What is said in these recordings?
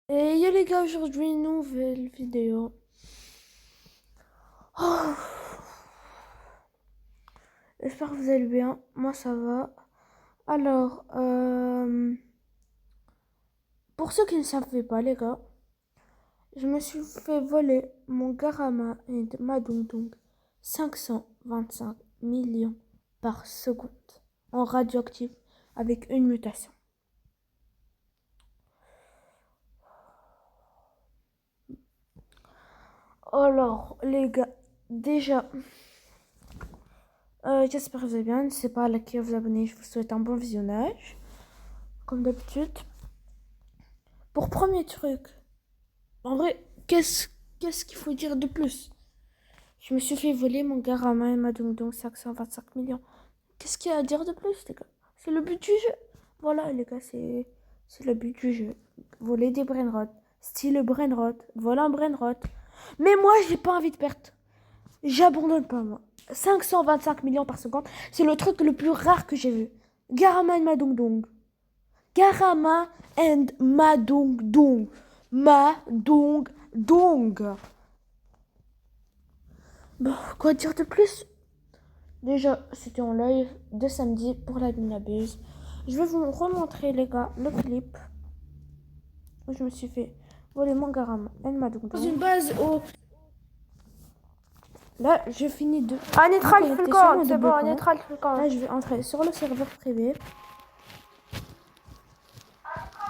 Et yo les gars, aujourd'hui, nouvelle vidéo. Oh, j'espère que vous allez bien. Moi, ça va. Alors, pour ceux qui ne savaient pas, les gars, je me suis fait voler mon Garama et ma Dong Dong 525 millions par seconde en radioactif avec une mutation. Alors, les gars, déjà, j'espère que vous allez bien. N'hésitez pas à liker, vous abonner. Je vous souhaite un bon visionnage. Comme d'habitude. Pour premier truc, en vrai, qu'est-ce qu'il faut dire de plus? Je me suis fait voler mon Garama et ma Dong Dong 525 millions. Qu'est-ce qu'il y a à dire de plus, les gars? C'est le but du jeu. Voilà, les gars, c'est le but du jeu. Voler des brainrot. Style brainrot. Voler un brainrot. Mais moi, j'ai pas envie de perdre. J'abandonne pas, moi. 525 millions par seconde, c'est le truc le plus rare que j'ai vu. Garama et ma Dong Dong. Garama and Madong Dong. Madong Dong. Bon, quoi dire de plus? Déjà, c'était en live de samedi pour la Binabuse. Je vais vous remontrer, les gars, le clip où je me suis fait voler mon Garama and Madong Dong. Dans une base au... Là, je finis de... Ah, neutral, je fais le code, c'est bon, neutral, je fais le code. Là, je vais entrer sur le serveur privé.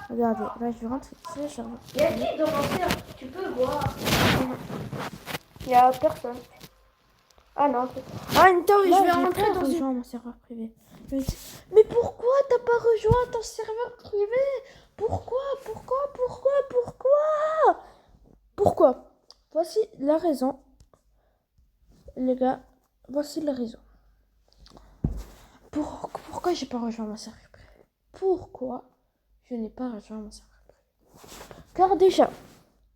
Regardez, là, je vais rentrer sur le serveur privé. Il y a qui dans mon serveur? Tu peux voir. Il y a personne. Ah non. Ah, attends, je vais rentrer dans mon serveur privé. Mais pourquoi t'as pas rejoint ton serveur privé? Pourquoi? Voici la raison. Les gars, voici la raison. Pourquoi j'ai pas rejoint mon serveur privé? Pourquoi je n'ai pas rejoint mon serveur privé? Car déjà,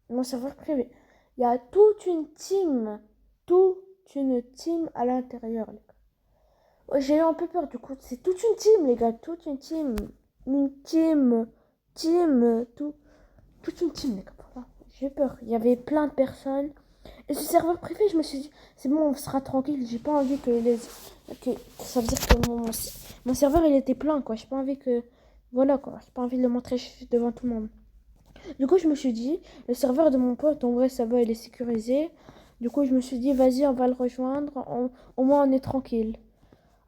mon serveur privé, il y a toute une team à l'intérieur, les gars. J'ai eu un peu peur du coup. C'est toute une team, les gars. Toute une team, toute une team, les gars. Voilà. J'ai peur. Il y avait plein de personnes. Et ce serveur privé, je me suis dit, c'est bon, on sera tranquille. J'ai pas envie que ça veut dire que mon serveur, il était plein, quoi. J'ai pas envie que... Voilà, quoi. J'ai pas envie de le montrer devant tout le monde. Du coup, je me suis dit, le serveur de mon pote, en vrai, ça va, il est sécurisé. Du coup, je me suis dit, vas-y, on va le rejoindre. Au moins, on est tranquille.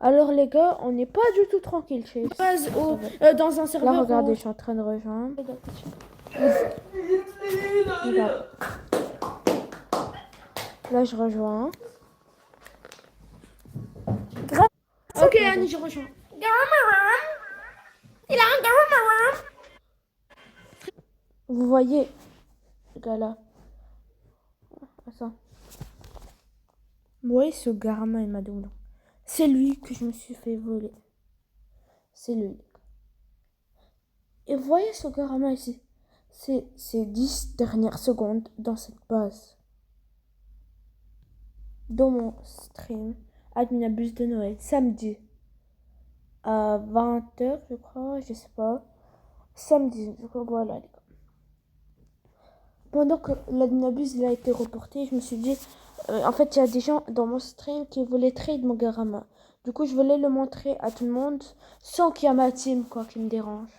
Alors, les gars, on n'est pas du tout tranquille chez dans un serveur. Là, regardez, je suis en train de rejoindre. Regarde. Là, je rejoins. Ok, Annie, je rejoins. Il a un Garamaran. Vous voyez, le gars là. Attends. Vous voyez ce Garama et Madong. C'est lui que je me suis fait voler. C'est lui. Et vous voyez ce Garama ici. C'est ces 10 dernières secondes dans cette base. Dans mon stream, Adminabus de Noël, samedi. À 20h, je crois, je sais pas. Samedi, voilà les gars. Pendant que l'Adminabus il a été reporté, je me suis dit, en fait, il y a des gens dans mon stream qui voulaient trade mon Garama. Du coup, je voulais le montrer à tout le monde sans qu'il y ait ma team, quoi, qui me dérange.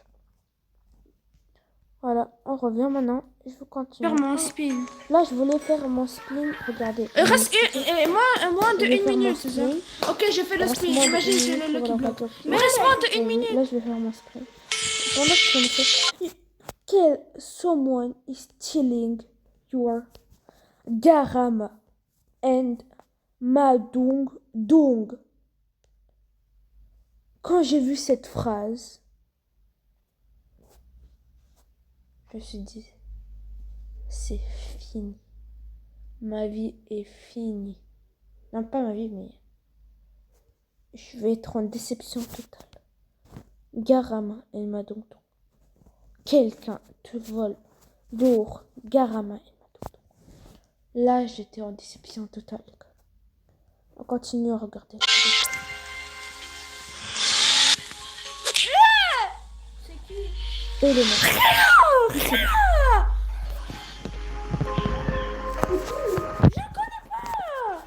Voilà, on revient maintenant. Je vais continuer. Faire mon spin. Là, je voulais faire mon spin. Regardez. Reste moins de 1 minute, c'est ça? Ok, je fais le spin. Imagine, j'ai le Lucky Block. Mais reste moins de 1 minute. Là, je vais faire mon spin. Pendant que je me fais... Someone is stealing your Garama and Madong Dong. Quand j'ai vu cette phrase, je me suis dit, c'est fini. Ma vie est finie. Non, pas ma vie, mais je vais être en déception totale. Garama et Madong Dong. Quelqu'un te vole lourd, Garama et Madong Dong. Là, j'étais en déception totale. On continue à regarder. Et le mec.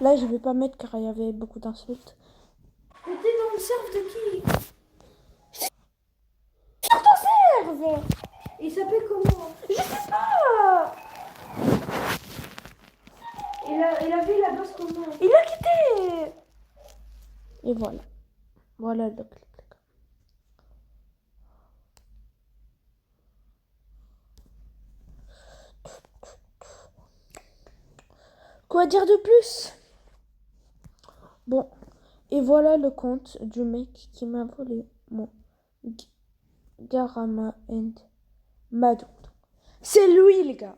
Là, je vais pas mettre car il y avait beaucoup d'insultes. Mais t'es dans le serve de qui? Serve. Il s'appelle comment? Je sais pas. Il a vu la base comment? Il a quitté. Et voilà. Voilà le clic. Quoi dire de plus? Bon, et voilà le compte du mec qui m'a volé mon Garama and Madou. C'est lui, les gars.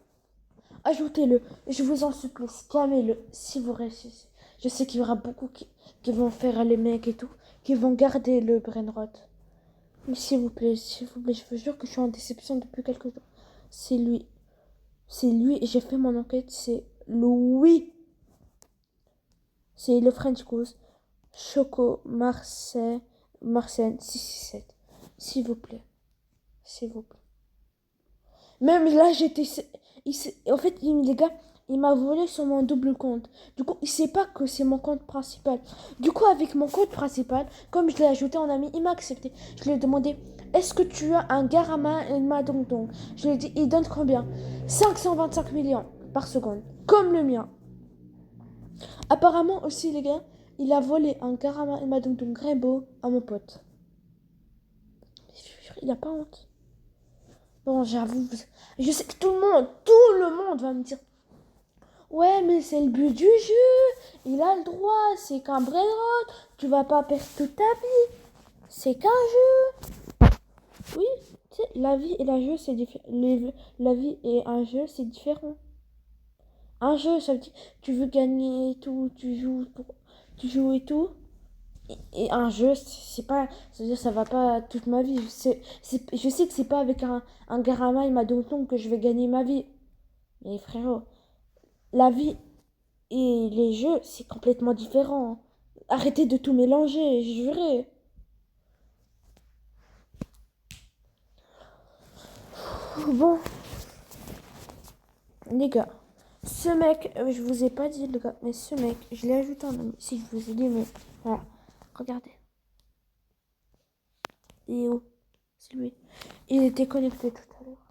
Ajoutez-le, je vous en supplie, scammez-le si vous réussissez. Je sais qu'il y aura beaucoup qui vont faire les mecs et tout, qui vont garder le brainrot. Mais s'il vous plaît, je vous jure que je suis en déception depuis quelques jours. C'est lui. C'est lui, et j'ai fait mon enquête, c'est Louis. C'est le French Goose. Choco Marseille 667. S'il vous plaît. S'il vous plaît. Même là, en fait, les gars, il m'a volé sur mon double compte. Du coup, il sait pas que c'est mon compte principal. Du coup, avec mon compte principal, comme je l'ai ajouté en ami, il m'a accepté. Je lui ai demandé, est-ce que tu as un Garama et Madongdong? Je lui ai dit, il donne combien? 525 millions par seconde. Comme le mien. Apparemment aussi, les gars, il a volé un Garama et Madongdong Rainbow à mon pote. Il a pas honte. Bon, j'avoue, je sais que tout le monde va me dire, ouais, mais c'est le but du jeu, il a le droit, c'est qu'un brainrot, tu vas pas perdre toute ta vie, c'est qu'un jeu. Oui, tu sais, la vie et la jeu, c'est différent. La vie et un jeu, c'est différent. Un jeu, ça veut dire, tu veux gagner et tout, tu joues et tout. Et un jeu, c'est pas, c'est-à-dire ça va pas toute ma vie. Je sais que c'est pas avec un Garama et Madongdong que je vais gagner ma vie. Mais frérot, la vie et les jeux, c'est complètement différent. Arrêtez de tout mélanger, je jurais. Bon, les gars, ce mec, je vous ai pas dit, les gars, mais ce mec, je l'ai ajouté en ami. Si je vous ai dit, mais voilà, regardez. Et où? C'est lui. Il était connecté tout à l'heure.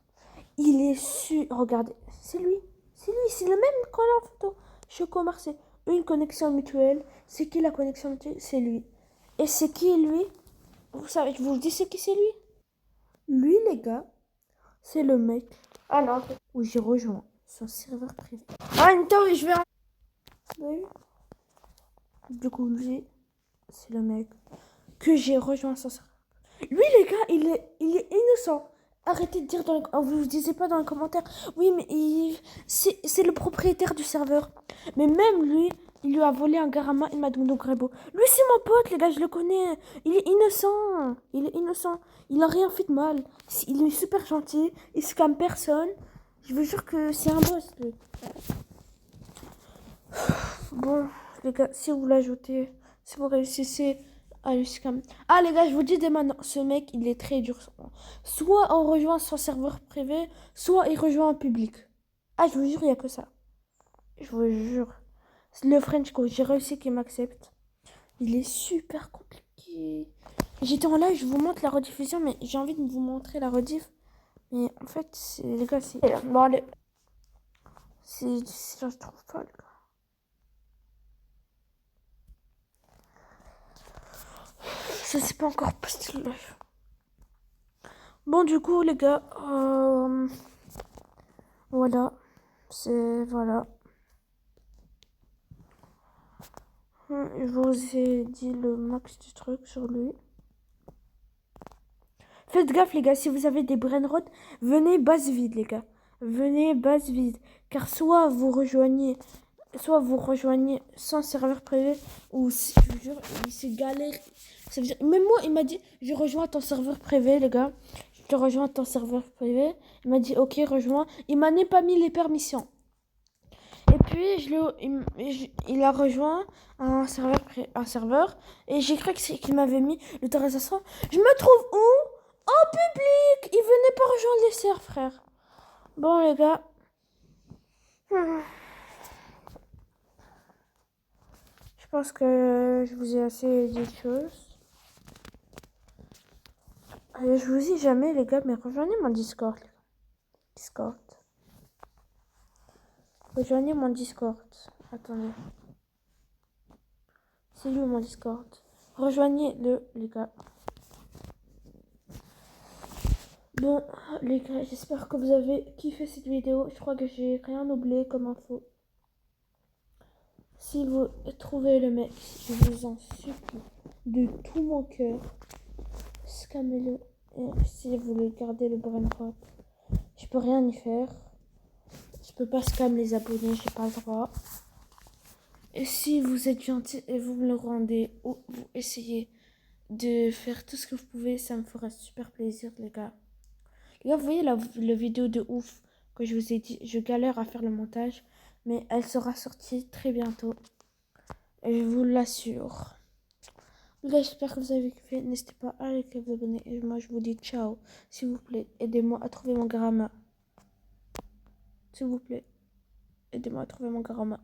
Il est regardez, c'est lui. C'est le même qu'on a en photo. Choco Marseille. Une connexion mutuelle. C'est qui la connexion mutuelle? C'est lui. Et c'est qui lui? Vous savez, je vous dis c'est qui c'est lui? Lui, les gars, c'est le mec. Ah non. Où j'ai rejoint son serveur privé. Ah, attends, je vais... Oui. Du coup, lui, c'est le mec que j'ai rejoint son serveur. Lui, les gars, il est innocent. Arrêtez de dire vous disiez pas dans les commentaires. Oui, mais c'est le propriétaire du serveur. Mais même lui, il lui a volé un Garama et Madongdong Rainbow. Lui, c'est mon pote, les gars, je le connais. Il est innocent. Il est innocent. Il a rien fait de mal. Il est super gentil. Il scamme personne. Je vous jure que c'est un boss, lui. Bon, les gars, si vous l'ajoutez, si vous réussissez à le scam. Ah, les gars, je vous dis dès maintenant, ce mec, il est très dur. Soit on rejoint son serveur privé, soit il rejoint un public. Ah, je vous jure, il n'y a que ça. Je vous jure. Le French Coach, j'ai réussi qu'il m'accepte. Il est super compliqué. J'étais en live, je vous montre la rediffusion, mais j'ai envie de vous montrer la rediff. Mais en fait, les gars, c'est... Bon, allez. Je trouve pas, les gars. Ça c'est pas encore posté le live. Bon, du coup, les gars, voilà. Voilà. Je vous ai dit le max du truc sur lui. Faites gaffe, les gars, si vous avez des brainrot, venez base vide, les gars. Venez base vide. Car soit vous rejoignez sans serveur privé, ou je vous jure, c'est galère. Ça veut dire, même moi, il m'a dit, je rejoins ton serveur privé, les gars. Je te rejoins ton serveur privé. Il m'a dit, ok, rejoins. Il m'a pas mis les permissions. Et puis, il a rejoint un serveur. Et j'ai cru qu'il m'avait mis l'autorisation. Je me trouve où? En public! Il venait pas rejoindre les serveurs, frère. Bon, les gars. pense que je vous ai assez dit de choses. Je vous dis jamais, les gars, mais rejoignez mon Discord. Discord. Rejoignez mon Discord. Attendez. C'est lui mon Discord. Rejoignez-le, les gars. Bon, les gars, j'espère que vous avez kiffé cette vidéo. Je crois que j'ai rien oublié comme info. Si vous trouvez le mec, je vous en supplie, de tout mon cœur, scammez-le. Et si vous voulez garder le brain rot, je peux rien y faire. Je peux pas scam les abonnés, j'ai pas le droit. Et si vous êtes gentil et vous me le rendez, ou vous essayez de faire tout ce que vous pouvez, ça me ferait super plaisir, les gars. Les gars, vous voyez la vidéo de ouf que je vous ai dit, je galère à faire le montage, mais elle sera sortie très bientôt. Et je vous l'assure. Les gars, j'espère que vous avez kiffé. N'hésitez pas à liker, vous abonner. Et moi, je vous dis ciao. S'il vous plaît, aidez-moi à trouver mon grammaire. S'il vous plaît, aidez-moi à trouver mon grammaire.